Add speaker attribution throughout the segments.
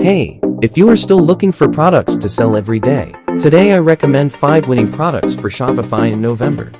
Speaker 1: Hey, if you are still looking for products to sell every day, today I recommend 5 winning products for Shopify in November.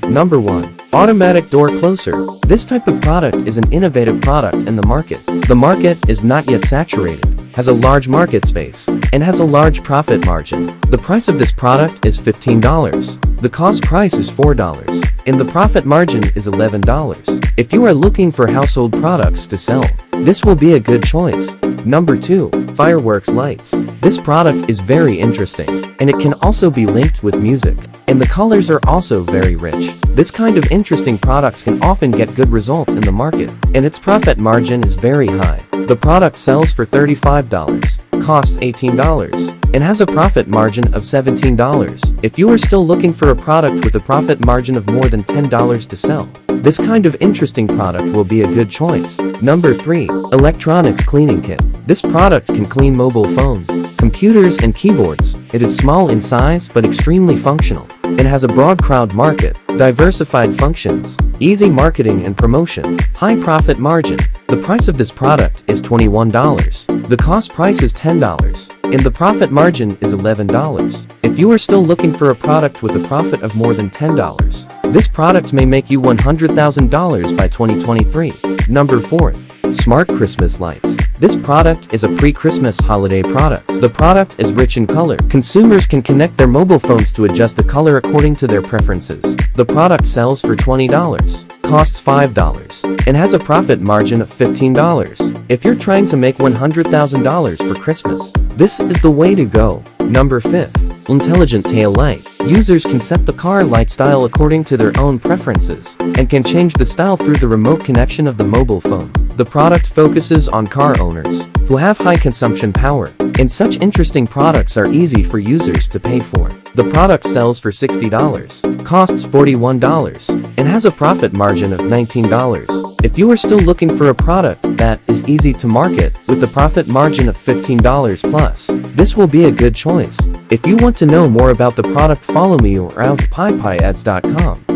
Speaker 1: Number 1. Automatic Door Closer. This type of product is an innovative product in the market. The market is not yet saturated, has a large market space, and has a large profit margin. The price of this product is $15. The cost price is $4, and the profit margin is $11. If you are looking for household products to sell, this will be a good choice. Number 2. Fireworks Lights. This product is very interesting, and it can also be linked with music, and the colors are also very rich. This kind of interesting products can often get good results in the market, and its profit margin is very high. The product sells for $35, costs $18, and has a profit margin of $17. If you are still looking for a product with a profit margin of more than $10 to sell, this kind of interesting product will be a good choice. Number 3. Electronics Cleaning Kit. This product can clean mobile phones, computers and keyboards. It is small in size but extremely functional. It has a broad crowd market, diversified functions, easy marketing and promotion, high profit margin. The price of this product is $21. The cost price is $10, and the profit margin is $11. If you are still looking for a product with a profit of more than $10, this product may make you $100,000 by 2023. Number 4. Smart Christmas Lights. This product is a pre-Christmas holiday product. The product is rich in color. Consumers can connect their mobile phones to adjust the color according to their preferences. The product sells for $20, costs $5, and has a profit margin of $15. If you're trying to make $100,000 for Christmas, this is the way to go. Number 5. Intelligent Tail Light. Users can set the car light style according to their own preferences, and can change the style through the remote connection of the mobile phone. The product focuses on car owners who have high consumption power, and such interesting products are easy for users to pay for. The product sells for $60, costs $41, and has a profit margin of $19. If you are still looking for a product that is easy to market with a profit margin of $15 plus, this will be a good choice. If you want to know more about the product, follow me or out to Pipiads.com.